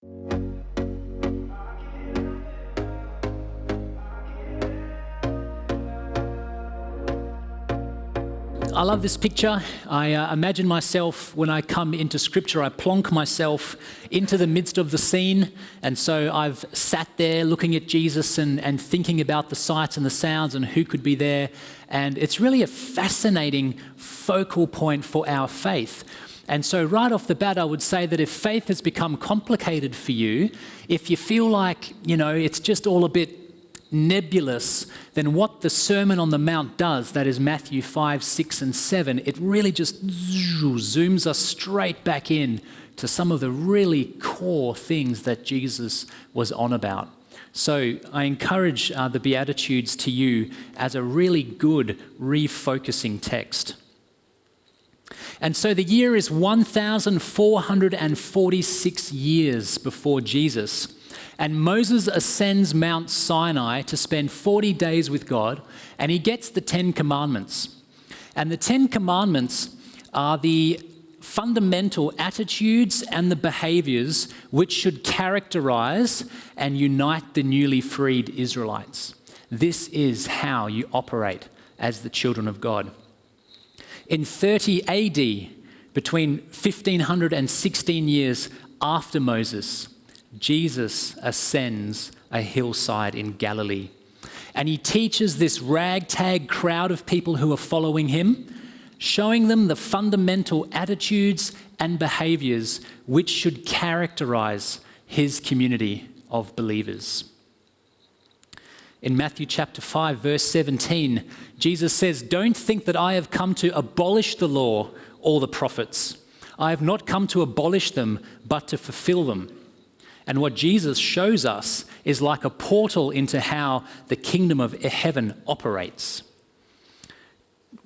I love this picture. I imagine myself when I come into Scripture, I plonk myself into the midst of the scene. And so I've sat there looking at Jesus and thinking about the sights and the sounds and who could be there. And it's really a fascinating focal point for our faith. And so right off the bat, I would say that if faith has become complicated for you, if you feel like, it's just all a bit nebulous, then what the Sermon on the Mount does, that is Matthew 5, 6, and 7, it really just zooms us straight back in to some of the really core things that Jesus was on about. So I encourage the Beatitudes to you as a really good refocusing text. And so the year is 1,446 years before Jesus. And Moses ascends Mount Sinai to spend 40 days with God, and he gets the 10 Commandments. And the 10 Commandments are the fundamental attitudes and the behaviors which should characterize and unite the newly freed Israelites. This is how you operate as the children of God. In 30 AD, between 1500 and 16 years after Moses, Jesus ascends a hillside in Galilee, and he teaches this ragtag crowd of people who are following him, showing them the fundamental attitudes and behaviors which should characterize his community of believers. In Matthew chapter 5, verse 17, Jesus says, "Don't think that I have come to abolish the law or the prophets. I have not come to abolish them, but to fulfill them." And what Jesus shows us is like a portal into how the kingdom of heaven operates.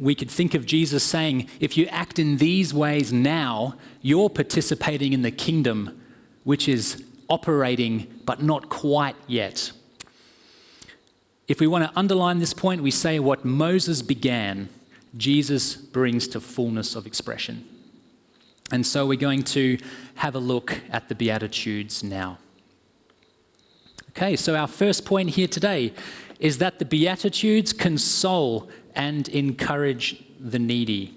We could think of Jesus saying, if you act in these ways now, you're participating in the kingdom, which is operating but not quite yet. If we want to underline this point, we say what Moses began, Jesus brings to fullness of expression. And so we're going to have a look at the Beatitudes now. Okay, so our first point here today is that the Beatitudes console and encourage the needy.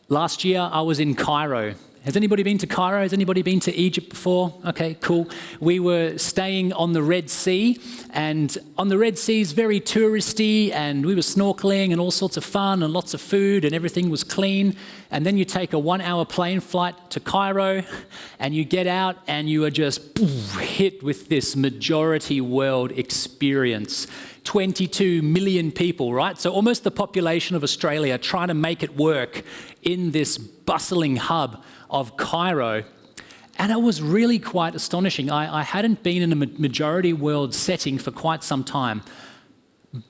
Last year I was in Cairo. Has anybody been to Cairo? Has anybody been to Egypt before? Okay, cool. We were staying on the Red Sea, and on the Red Sea is very touristy, and we were snorkeling and all sorts of fun and lots of food, and everything was clean. And then you take a 1-hour plane flight to Cairo, and you get out and you are just hit with this majority world experience. 22 million people, right? So almost the population of Australia trying to make it work in this bustling hub of Cairo. And it was really quite astonishing. I hadn't been in a majority world setting for quite some time.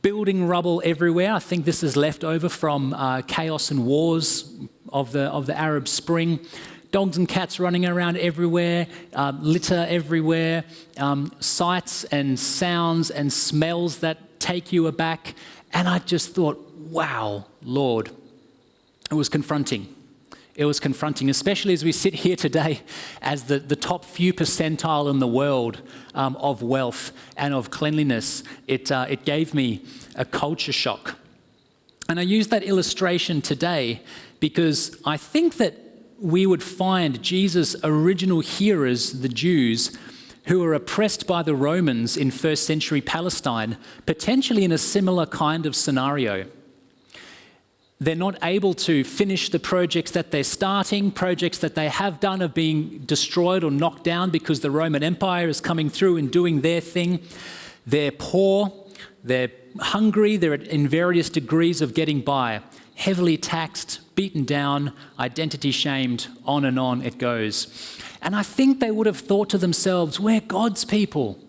Building rubble everywhere. I think this is left over from chaos and wars of the Arab Spring. Dogs and cats running around everywhere, litter everywhere, sights and sounds and smells that take you aback. And I just thought, wow, Lord. It was confronting. It was confronting, especially as we sit here today as the top few percentile in the world of wealth and of cleanliness. It gave me a culture shock. And I use that illustration today because I think that we would find Jesus' original hearers, the Jews, who were oppressed by the Romans in first century Palestine, potentially in a similar kind of scenario. They're not able to finish the projects that they're starting. Projects that they have done are being destroyed or knocked down because the Roman Empire is coming through and doing their thing. They're poor, they're hungry, they're in various degrees of getting by. Heavily taxed, beaten down, identity shamed, on and on it goes. And I think they would have thought to themselves, we're God's people.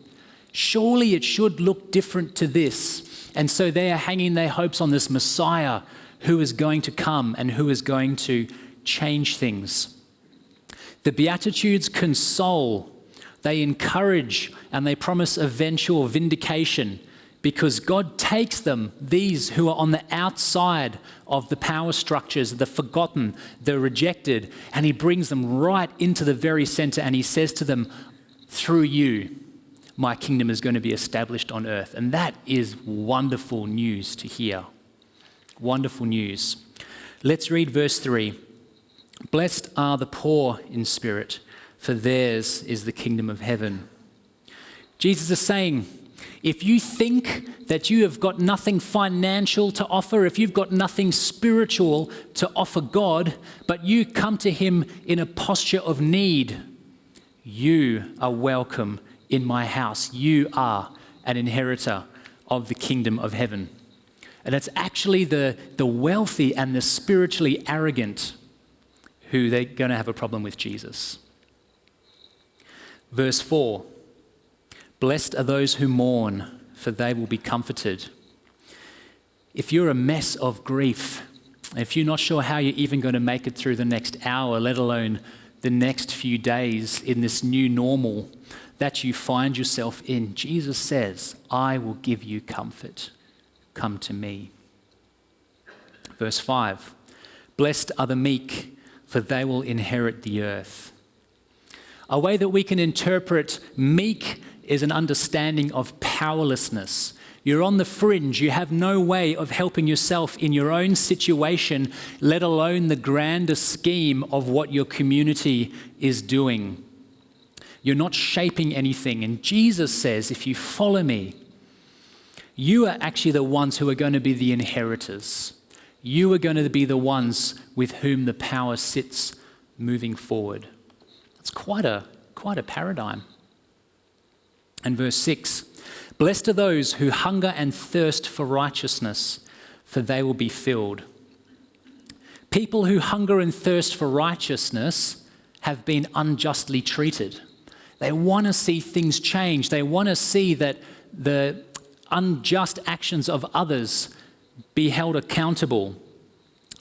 Surely it should look different to this. And so they are hanging their hopes on this Messiah who is going to come and who is going to change things. The Beatitudes console, they encourage, and they promise eventual vindication because God takes them, these who are on the outside of the power structures, the forgotten, the rejected, and he brings them right into the very center, and he says to them, through you, my kingdom is going to be established on earth. And that is wonderful news to hear. Wonderful news. Let's read verse 3. Blessed are the poor in spirit, for theirs is the kingdom of heaven. Jesus is saying, if you think that you have got nothing financial to offer, if you've got nothing spiritual to offer God, but you come to him in a posture of need, you are welcome in my house. You are an inheritor of the kingdom of heaven. And it's actually the wealthy and the spiritually arrogant who they're going to have a problem with Jesus. Verse 4. Blessed are those who mourn, for they will be comforted. If you're a mess of grief, if you're not sure how you're even going to make it through the next hour, let alone the next few days in this new normal that you find yourself in, Jesus says, I will give you comfort. Come to me. Verse 5. Blessed are the meek, for they will inherit the earth. A way that we can interpret meek is an understanding of powerlessness. You're on the fringe. You have no way of helping yourself in your own situation, let alone the grander scheme of what your community is doing. You're not shaping anything. And Jesus says, if you follow me, you are actually the ones who are going to be the inheritors. You are going to be the ones with whom the power sits moving forward. It's quite a paradigm. And verse 6, blessed are those who hunger and thirst for righteousness, for they will be filled. People who hunger and thirst for righteousness have been unjustly treated. They want to see things change. They want to see that the unjust actions of others be held accountable.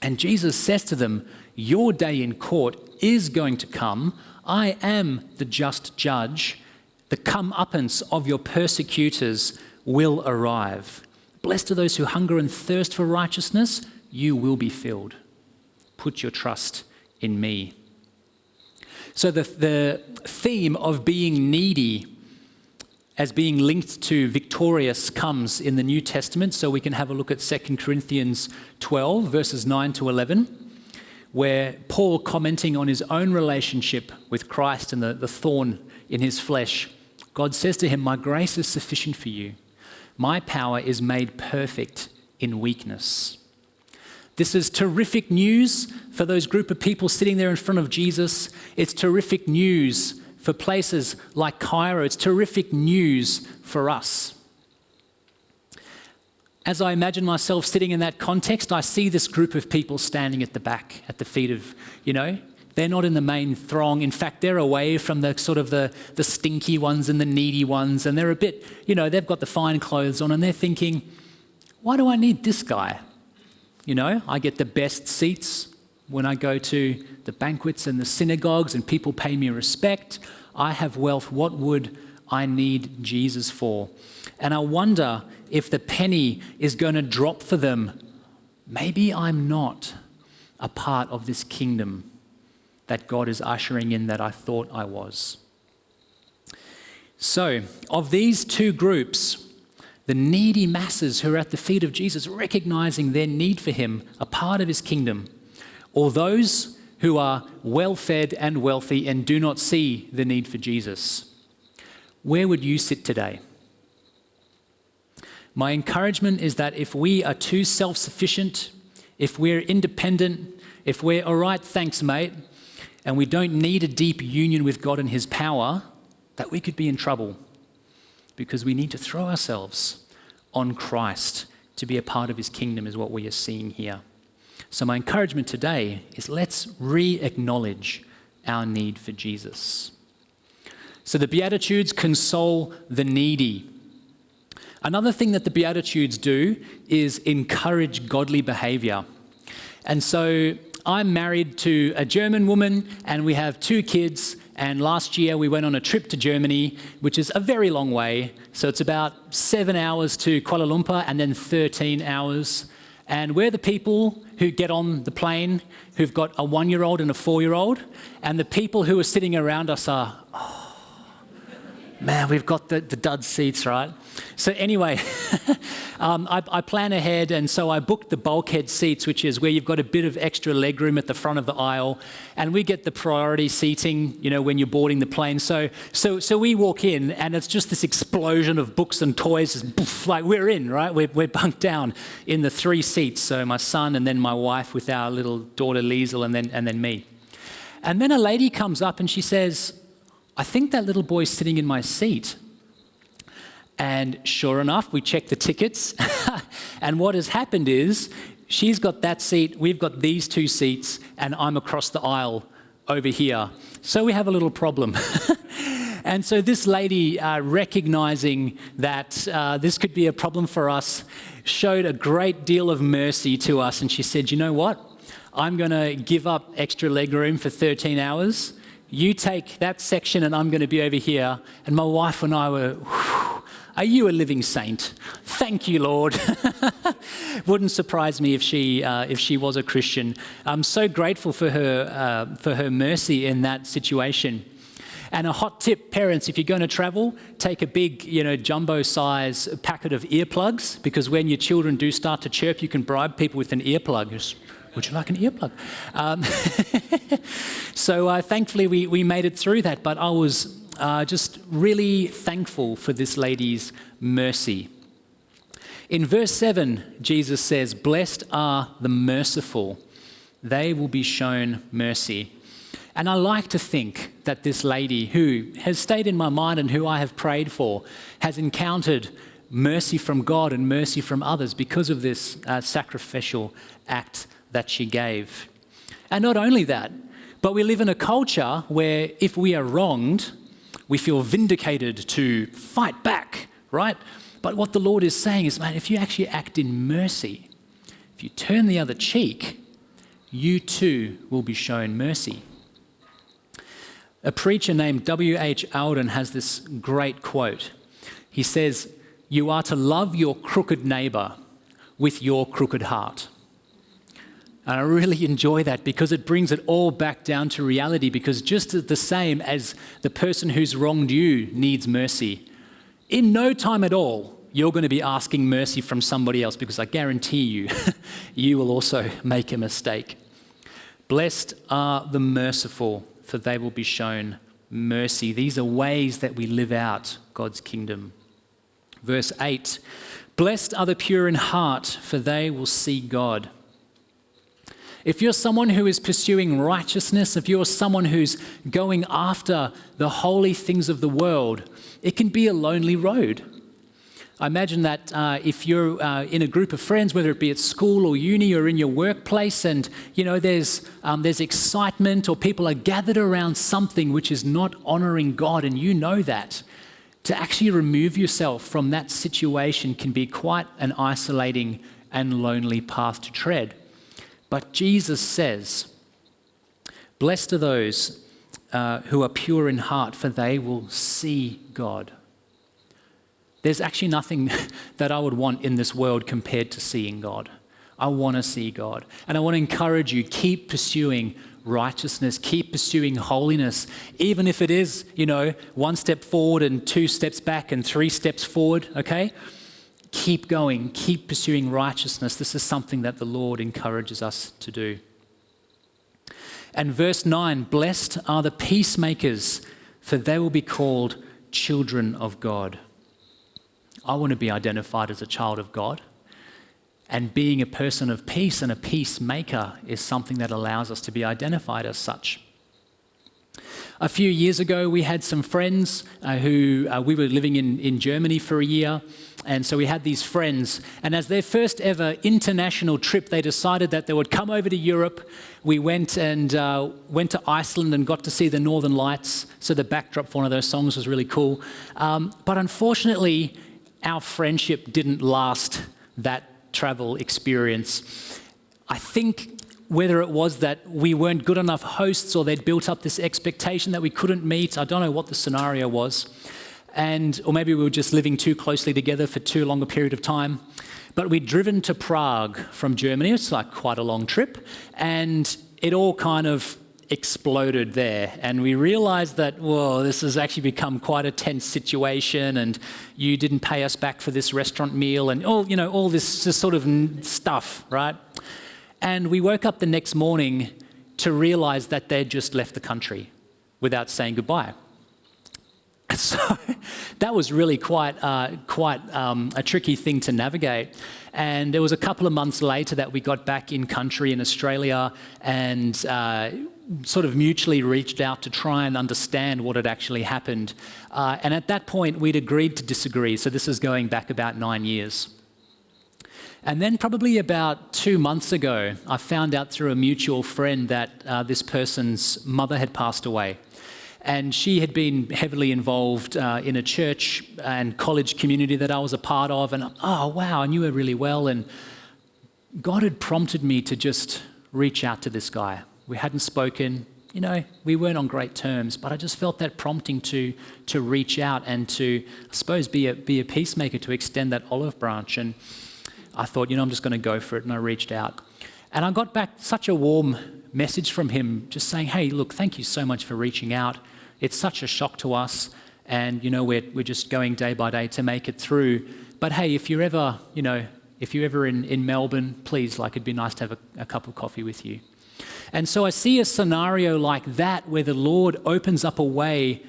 And Jesus says to them, your day in court is going to come. I am the just judge. The comeuppance of your persecutors will arrive. Blessed are those who hunger and thirst for righteousness. You will be filled. Put your trust in me. So the theme of being needy as being linked to victorious comes in the New Testament. So we can have a look at 2 Corinthians 12, verses 9 to 11, where Paul, commenting on his own relationship with Christ and the thorn in his flesh, God says to him, my grace is sufficient for you. My power is made perfect in weakness. This is terrific news for those group of people sitting there in front of Jesus. It's terrific news for places like Cairo. It's terrific news for us. As I imagine myself sitting in that context, I see this group of people standing at the back, at the feet of, they're not in the main throng. In fact, they're away from the sort of the stinky ones and the needy ones. And they're a bit, they've got the fine clothes on and they're thinking, why do I need this guy? I get the best seats when I go to the banquets and the synagogues and people pay me respect. I have wealth. What would I need Jesus for? And I wonder if the penny is going to drop for them. Maybe I'm not a part of this kingdom that God is ushering in that I thought I was. So, of these two groups, the needy masses who are at the feet of Jesus, recognizing their need for him, a part of his kingdom, or those who are well-fed and wealthy and do not see the need for Jesus, where would you sit today? My encouragement is that if we are too self-sufficient, if we're independent, if we're all right, thanks mate, and we don't need a deep union with God and his power, that we could be in trouble because we need to throw ourselves on Christ to be a part of his kingdom is what we are seeing here. So my encouragement today is let's re-acknowledge our need for Jesus. So the Beatitudes console the needy. Another thing that the Beatitudes do is encourage godly behavior. And so I'm married to a German woman and we have 2 kids. And last year we went on a trip to Germany, which is a very long way. So it's about 7 hours to Kuala Lumpur and then 13 hours. And we're the people who get on the plane who've got a 1-year-old and a 4-year-old. And the people who are sitting around us are, oh, man, we've got the dud seats, right? So anyway, I plan ahead, and so I booked the bulkhead seats, which is where you've got a bit of extra legroom at the front of the aisle, and we get the priority seating, you know, when you're boarding the plane. So we walk in, and it's just this explosion of books and toys, just, like we're in, right? We're bunked down in the 3 seats. So my son, and then my wife with our little daughter Liesel, and then me. And then a lady comes up and she says, "I think that little boy's sitting in my seat." And sure enough, we check the tickets. And what has happened is she's got that seat, we've got these 2 seats, and I'm across the aisle over here. So we have a little problem. And so this lady, recognizing that this could be a problem for us, showed a great deal of mercy to us. And she said, "You know what? I'm going to give up extra leg room for 13 hours. You take that section and I'm going to be over here." And my wife and I were, "Are you a living saint? Thank you, Lord." Wouldn't surprise me if she was a Christian. I'm so grateful for her mercy in that situation. And a hot tip, parents, if you're going to travel, take a big, jumbo size packet of earplugs, because when your children do start to chirp, you can bribe people with an earplug. Just, "Would you like an earplug?" So thankfully we made it through that, but I was just really thankful for this lady's mercy. In verse 7, Jesus says, "Blessed are the merciful, they will be shown mercy." And I like to think that this lady, who has stayed in my mind and who I have prayed for, has encountered mercy from God and mercy from others because of this sacrificial act that she gave. And not only that, but we live in a culture where if we are wronged, we feel vindicated to fight back, right? But what the Lord is saying is, man, if you actually act in mercy, if you turn the other cheek, you too will be shown mercy. A preacher named W.H. Alden has this great quote. He says, "You are to love your crooked neighbour with your crooked heart." And I really enjoy that because it brings it all back down to reality, because just the same as the person who's wronged you needs mercy, in no time at all, you're going to be asking mercy from somebody else, because I guarantee you, you will also make a mistake. Blessed are the merciful, for they will be shown mercy. These are ways that we live out God's kingdom. Verse 8, "Blessed are the pure in heart, for they will see God." If you're someone who is pursuing righteousness, if you're someone who's going after the holy things of the world, it can be a lonely road. I imagine that if you're in a group of friends, whether it be at school or uni or in your workplace, and there's excitement, or people are gathered around something which is not honoring God, and you know that, to actually remove yourself from that situation can be quite an isolating and lonely path to tread. But Jesus says, "Blessed are those who are pure in heart, for they will see God." There's actually nothing that I would want in this world compared to seeing God. I want to see God. And I want to encourage you, keep pursuing righteousness, keep pursuing holiness, even if it is, 1 step forward and 2 steps back and 3 steps forward, okay? Keep going, keep pursuing righteousness. This is something that the Lord encourages us to do. And verse 9, "Blessed are the peacemakers, for they will be called children of God." I want to be identified as a child of God. And being a person of peace and a peacemaker is something that allows us to be identified as such. A few years ago, we had some friends who we were living in Germany for a year. And so we had these friends. And as their first ever international trip, they decided that they would come over to Europe. We went to Iceland and got to see the Northern Lights. So the backdrop for one of those songs was really cool. But unfortunately, our friendship didn't last that travel experience. I think whether it was that we weren't good enough hosts or they'd built up this expectation that we couldn't meet. I don't know what the scenario was. Or maybe we were just living too closely together for too long a period of time. But we'd driven to Prague from Germany. It's like quite a long trip. And it all kind of exploded there. And we realized that, whoa, this has actually become quite a tense situation, and you didn't pay us back for this restaurant meal, and all this sort of stuff, right? And we woke up the next morning to realize that they'd just left the country without saying goodbye. So that was really quite a tricky thing to navigate. And there was a couple of months later that we got back in country in Australia and sort of mutually reached out to try and understand what had actually happened. And at that point, we'd agreed to disagree. So this is going back about 9 years. And then probably about 2 months ago, I found out through a mutual friend that this person's mother had passed away. And she had been heavily involved in a church and college community that I was a part of. And oh, wow, I knew her really well. And God had prompted me to just reach out to this guy. We hadn't spoken, we weren't on great terms, but I just felt that prompting to reach out and to, I suppose, be a peacemaker, to extend that olive branch. And I thought, I'm just going to go for it. And I reached out. And I got back such a warm message from him, just saying, hey, look, thank you so much for reaching out. It's such a shock to us, and we're just going day by day to make it through. But hey, if you're ever in Melbourne, please, it'd be nice to have a cup of coffee with you. And so I see a scenario like that where the Lord opens up a way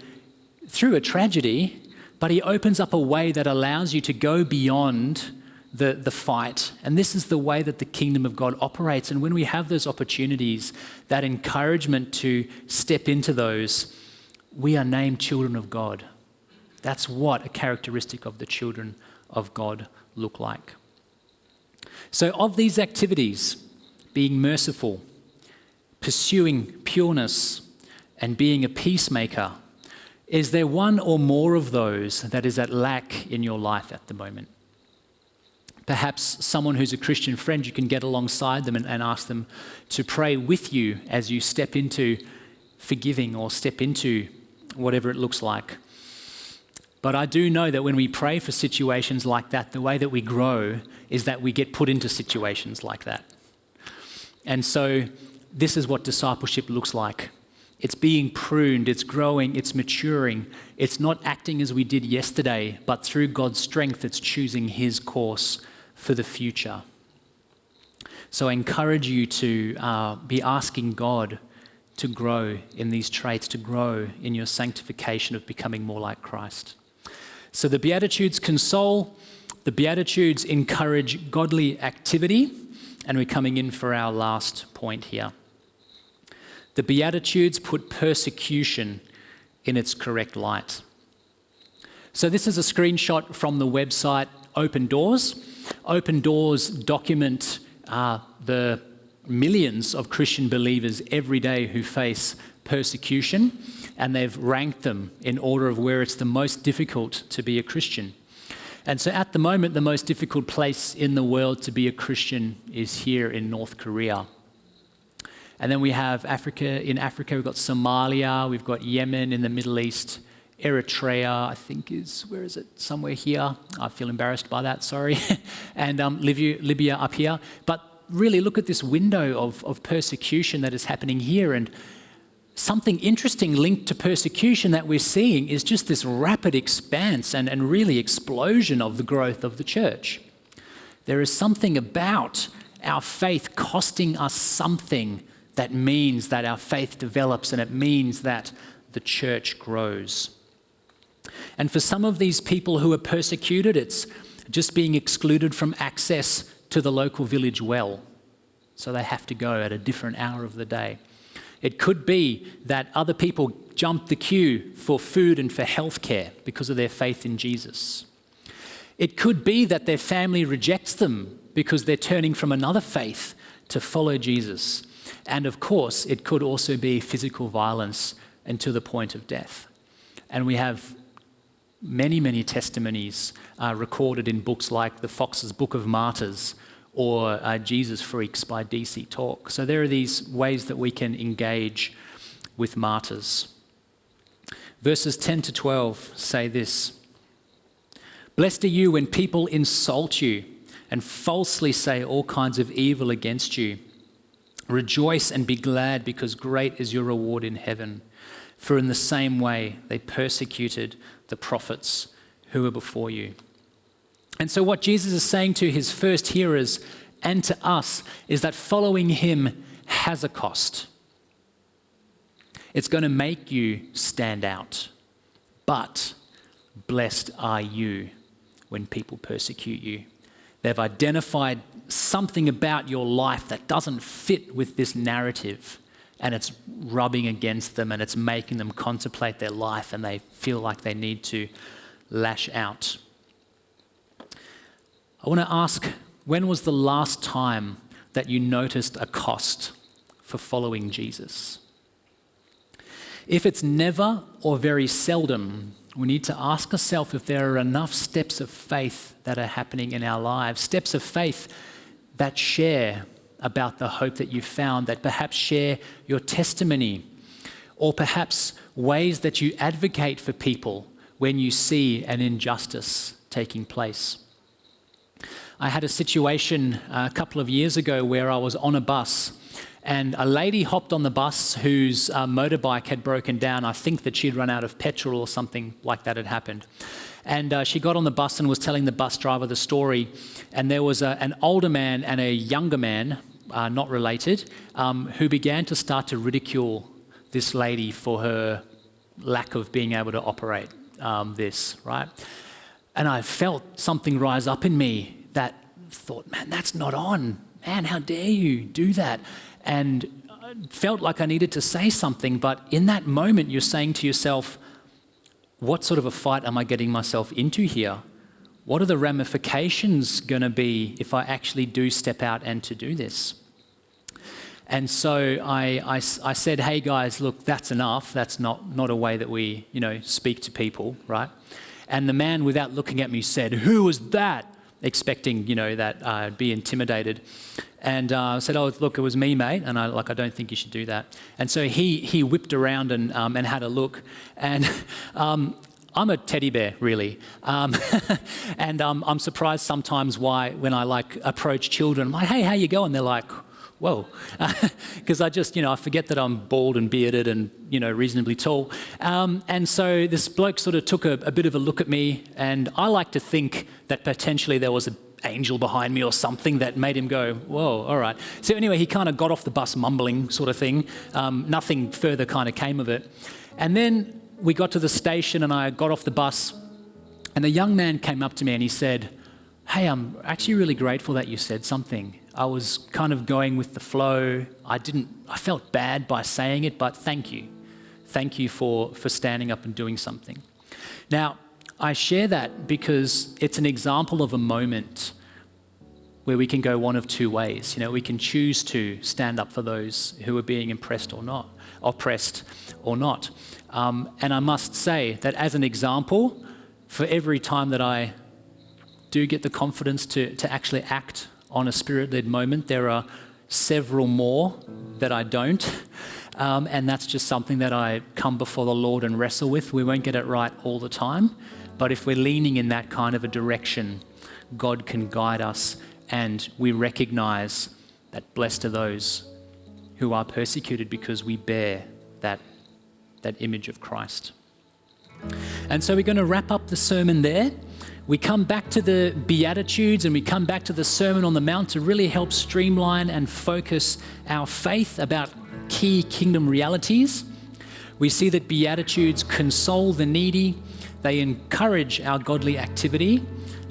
through a tragedy, but he opens up a way that allows you to go beyond the fight. And this is the way that the kingdom of God operates. And when we have those opportunities, that encouragement to step into those, we are named children of God. That's what a characteristic of the children of God look like. So of these activities, being merciful, pursuing pureness, and being a peacemaker, is there one or more of those that is at lack in your life at the moment? Perhaps someone who's a Christian friend, you can get alongside them and ask them to pray with you as you step into forgiving or step into whatever it looks like. But I do know that when we pray for situations like that, the way that we grow is that we get put into situations like that. And so this is what discipleship looks like. It's being pruned, it's growing, it's maturing. It's not acting as we did yesterday, but through God's strength, it's choosing his course for the future. So I encourage you to be asking God to grow in these traits, to grow in your sanctification of becoming more like Christ. So the Beatitudes console, the Beatitudes encourage godly activity, and we're coming in for our last point here. The Beatitudes put persecution in its correct light. So this is a screenshot from the website Open Doors. Open Doors document the millions of Christian believers every day who face persecution, and they've ranked them in order of where it's the most difficult to be a Christian. And so at the moment, the most difficult place in the world to be a Christian is here in North Korea. And then we have Africa. In Africa, we've got Somalia, we've got Yemen in the Middle East, Eritrea, I think where is it? Somewhere here. I feel embarrassed by that, sorry. And Libya up here. But really look at this window of persecution that is happening here. And something interesting linked to persecution that we're seeing is just this rapid expanse and really explosion of the growth of the church. There is something about our faith costing us something that means that our faith develops, and it means that the church grows. And for some of these people who are persecuted, it's just being excluded from access to the local village well. So they have to go at a different hour of the day. It could be that other people jump the queue for food and for healthcare because of their faith in Jesus. It could be that their family rejects them because they're turning from another faith to follow Jesus. And of course, it could also be physical violence and to the point of death. And we have many, many testimonies recorded in books like the Fox's Book of Martyrs or Jesus Freaks by DC Talk. So there are these ways that we can engage with martyrs. Verses 10 to 12 say this: "Blessed are you when people insult you and falsely say all kinds of evil against you. Rejoice and be glad, because great is your reward in heaven. For in the same way they persecuted the prophets who were before you." And so what Jesus is saying to his first hearers and to us is that following him has a cost. It's going to make you stand out. But blessed are you when people persecute you. They've identified something about your life that doesn't fit with this narrative, and it's rubbing against them, and it's making them contemplate their life, and they feel like they need to lash out. I want to ask, when was the last time that you noticed a cost for following Jesus? If it's never or very seldom, we need to ask ourselves if there are enough steps of faith that are happening in our lives, steps of faith that share about the hope that you found, that perhaps share your testimony, or perhaps ways that you advocate for people when you see an injustice taking place. I had a situation a couple of years ago where I was on a bus, and a lady hopped on the bus whose motorbike had broken down. I think that she'd run out of petrol or something like that had happened. And she got on the bus and was telling the bus driver the story. And there was an older man and a younger man, not related, who began to start to ridicule this lady for her lack of being able to operate this, right? And I felt something rise up in me that thought, man, that's not on. Man, how dare you do that? And I felt like I needed to say something, but in that moment you're saying to yourself, what sort of a fight am I getting myself into here? What are the ramifications going to be if I actually do step out and to do this? And so I said, hey guys, look, that's enough. That's not a way that we, speak to people, right? And the man, without looking at me, said, "Who was that?" Expecting, that I'd be intimidated. And I said, "Oh, look, it was me, mate." And I don't think you should do that. And so he whipped around and had a look. And I'm a teddy bear, really. And I'm surprised sometimes when I approach children, I'm like, "Hey, how you going?" They're like, "Whoa," because I just, I forget that I'm bald and bearded and, reasonably tall. And so this bloke sort of took a bit of a look at me, and I like to think that potentially there was an angel behind me or something that made him go, "Whoa, all right." So anyway, he kind of got off the bus mumbling sort of thing. Nothing further kind of came of it. And then we got to the station and I got off the bus, and the young man came up to me and he said, "Hey, I'm actually really grateful that you said something. I was kind of going with the flow. I felt bad by saying it, but thank you. Thank you for standing up and doing something." Now, I share that because it's an example of a moment where we can go one of two ways. We can choose to stand up for those who are being oppressed or not. And I must say that as an example, for every time that I do get the confidence to actually act on a spirit-led moment, there are several more that I don't. And that's just something that I come before the Lord and wrestle with. We won't get it right all the time, but if we're leaning in that kind of a direction, God can guide us, and we recognize that blessed are those who are persecuted because we bear that image of Christ. And so we're going to wrap up the sermon there. We come back to the Beatitudes and we come back to the Sermon on the Mount to really help streamline and focus our faith about key kingdom realities. We see that Beatitudes console the needy, they encourage our godly activity,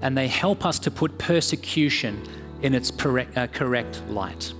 and they help us to put persecution in its correct light.